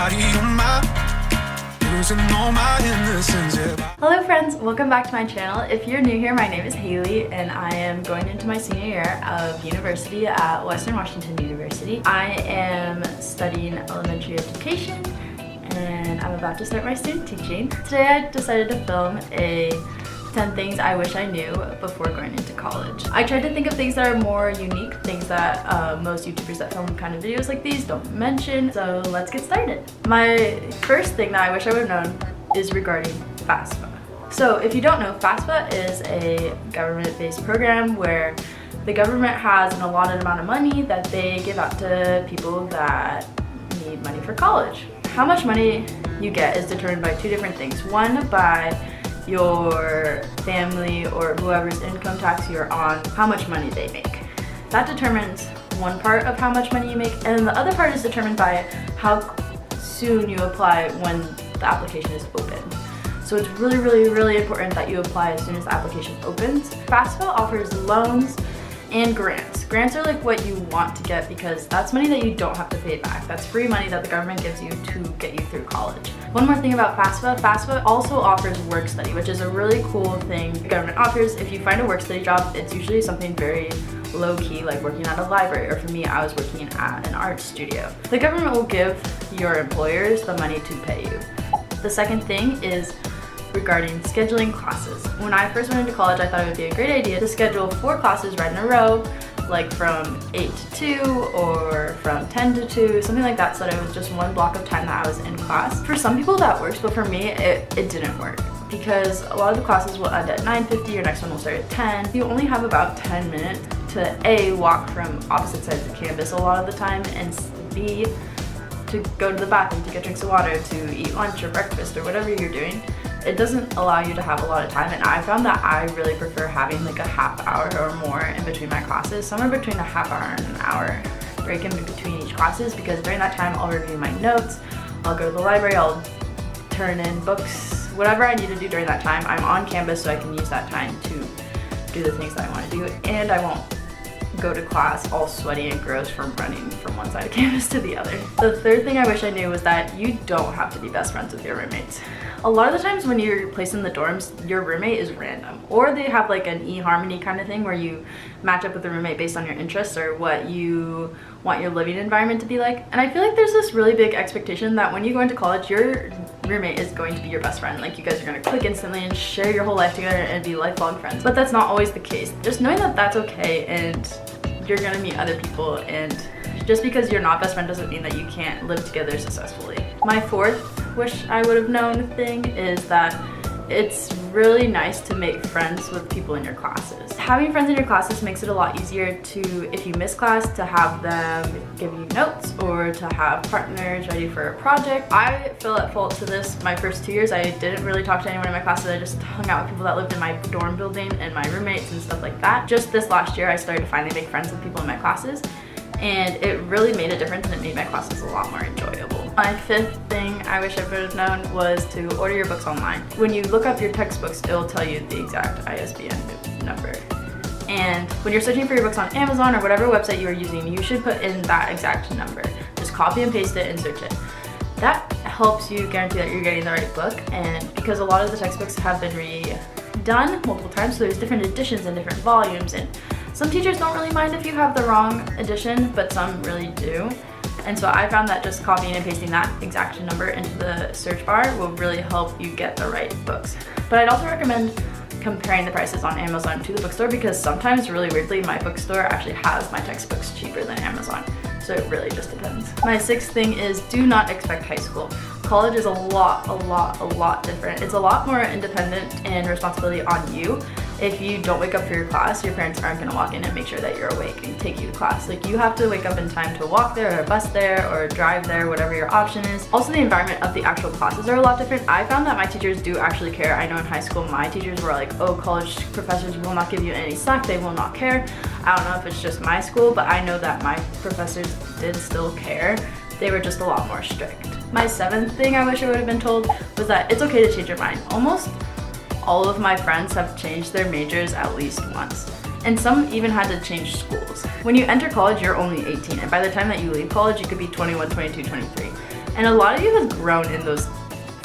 body on my, losing all my innocence. Hello friends, welcome back to my channel. If you're new here, my name is Haley and I am going into my senior year of university at Western Washington University. I am studying elementary education and I'm about to start my student teaching. Today I decided to film a 10 things I wish I knew before going into college. I tried to think of things that are more unique, things that most YouTubers that film kind of videos like these don't mention, so let's get started. My first thing that I wish I would have known is regarding FAFSA. So if you don't know, FAFSA is a government-based program where the government has an allotted amount of money that they give out to people that need money for college. How much money you get is determined by two different things. One, by your family or whoever's income tax you're on, how much money they make. That determines one part of how much money you make, and the other part is determined by how soon you apply when the application is open. So it's really important that you apply as soon as the application opens. FAFSA offers loans and grants. Grants are like what you want to get because that's money that you don't have to pay back. That's free money that the government gives you to get you through college. One more thing about FAFSA, FAFSA also offers work study, which is a really cool thing the government offers. If you find a work study job, it's usually something very low-key, like working at a library, or for me, I was working at an art studio. The government will give your employers the money to pay you. The second thing is regarding scheduling classes. When I first went into college, I thought it would be a great idea to schedule 4 classes right in a row, like from 8 to 2 or from 10 to 2, something like that, so that it was just one block of time that I was in class. For some people that works, but for me, it didn't work because a lot of the classes will end at 9:50, your next one will start at 10. You only have about 10 minutes to A, walk from opposite sides of the campus a lot of the time, and B, to go to the bathroom, to get drinks of water, to eat lunch or breakfast or whatever you're doing. It doesn't allow you to have a lot of time, and I found that I really prefer having like a half hour or more in between my classes, somewhere between a half hour and an hour break in between each classes, because during that time I'll review my notes, I'll go to the library, I'll turn in books, whatever I need to do during that time. I'm on campus so I can use that time to do the things that I want to do, and I won't go to class all sweaty and gross from running from one side of campus to the other. The third thing I wish I knew was that you don't have to be best friends with your roommates. A lot of the times when you're placed in the dorms, your roommate is random, or they have like an eHarmony kind of thing where you match up with the roommate based on your interests or what you want your living environment to be like. And I feel like there's this really big expectation that when you go into college, your roommate is going to be your best friend. Like you guys are going to click instantly and share your whole life together and be lifelong friends. But that's not always the case. Just knowing that that's okay and you're going to meet other people, and just because you're not best friend doesn't mean that you can't live together successfully. My fourth wish I would have known thing is that it's really nice to make friends with people in your classes. Having friends in your classes makes it a lot easier to, if you miss class, to have them give you notes or to have partners ready for a project. I fell at fault to this my first 2 years. I didn't really talk to anyone in my classes. I just hung out with people that lived in my dorm building and my roommates and stuff like that. Just this last year, I started to finally make friends with people in my classes, and it really made a difference, and it made my classes a lot more enjoyable. My fifth thing I wish I would have known was to order your books online. When you look up your textbooks, it'll tell you the exact ISBN number. And when you're searching for your books on Amazon or whatever website you are using, you should put in that exact number. Just copy and paste it and search it. That helps you guarantee that you're getting the right book, and because a lot of the textbooks have been redone multiple times, so there's different editions and different volumes, and some teachers don't really mind if you have the wrong edition, but some really do. And so I found that just copying and pasting that exact number into the search bar will really help you get the right books. But I'd also recommend comparing the prices on Amazon to the bookstore, because sometimes, really weirdly, my bookstore actually has my textbooks cheaper than Amazon. So it really just depends. My sixth thing is do not expect high school. College is a lot different. It's a lot more independent and responsibility on you. If you don't wake up for your class, your parents aren't gonna walk in and make sure that you're awake and take you to class. Like, you have to wake up in time to walk there or bus there or drive there, whatever your option is. Also, the environment of the actual classes are a lot different. I found that my teachers do actually care. I know in high school, my teachers were like, oh, college professors will not give you any slack, they will not care. I don't know if it's just my school, but I know that my professors did still care. They were just a lot more strict. My seventh thing I wish I would have been told was that it's okay to change your mind. Almost all of my friends have changed their majors at least once, and some even had to change schools. When you enter college, you're only 18, and by the time that you leave college, you could be 21, 22, 23. And a lot of you has grown in those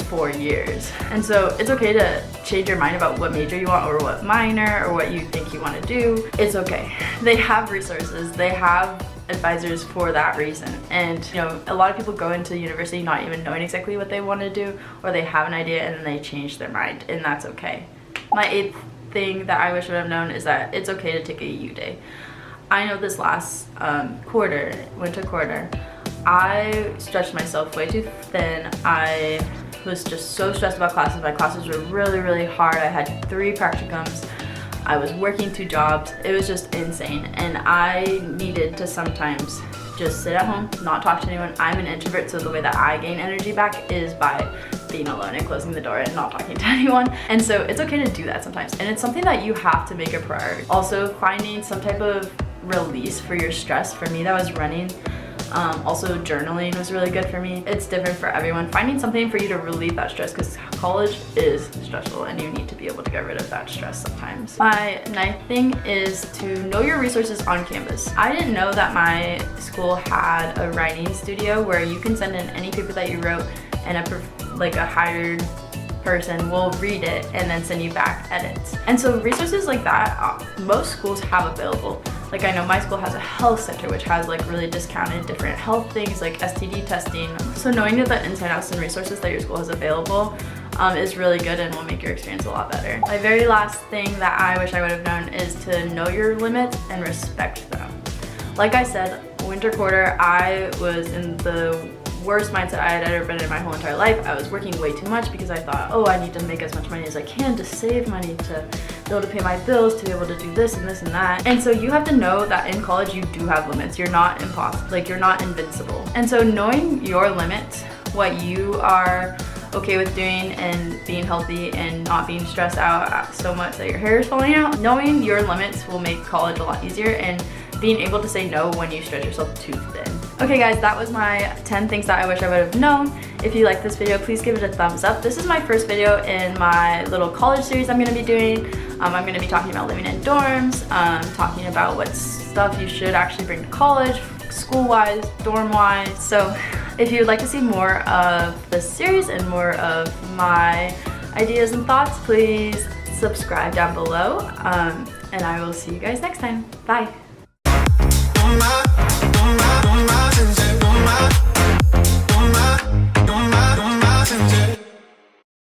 4 years. And so it's okay to change your mind about what major you want or what minor or what you think you want to do. It's okay. They have resources. They have advisors for that reason. And you know, a lot of people go into university not even knowing exactly what they want to do, or they have an idea and then they change their mind, and that's okay. My 8th thing that I wish I would have known is that it's okay to take a U day. I know this last winter quarter, I stretched myself way too thin. I was just so stressed about classes. My classes were really hard. I had 3 practicums. I was working 2 jobs. It was just insane. And I needed to sometimes just sit at home, not talk to anyone. I'm an introvert, so the way that I gain energy back is by being alone and closing the door and not talking to anyone. And so it's okay to do that sometimes. And it's something that you have to make a priority. Also, finding some type of release for your stress. For me, that was running. Also, journaling was really good for me. It's different for everyone. Finding something for you to relieve that stress, because college is stressful and you need to be able to get rid of that stress sometimes. My 9th thing is to know your resources on campus. I didn't know that my school had a writing studio where you can send in any paper that you wrote, and a hired person will read it and then send you back edits. And so resources like that, most schools have available. Like, I know my school has a health center which has like really discounted different health things like STD testing. So knowing the ins and outs and resources that your school has available is really good and will make your experience a lot better. My very last thing that I wish I would have known is to know your limits and respect them. Like I said, winter quarter, I was in the worst mindset I had ever been in my whole entire life. I was working way too much because I thought, oh, I need to make as much money as I can to save money to be able to pay my bills, to be able to do this and this and that. And so you have to know that in college you do have limits. You're not impossible, like you're not invincible. And so knowing your limits, what you are okay with doing and being healthy and not being stressed out so much that your hair is falling out, knowing your limits will make college a lot easier, and being able to say no when you stretch yourself too thin. Okay guys, that was my 10 things that I wish I would have known. If you like this video, please give it a thumbs up. This is my first video in my little college series I'm going to be doing. I'm going to be talking about living in dorms, talking about what stuff you should actually bring to college, school-wise, dorm-wise. So if you would like to see more of this series and more of my ideas and thoughts, please subscribe down below. And I will see you guys next time. Bye. On my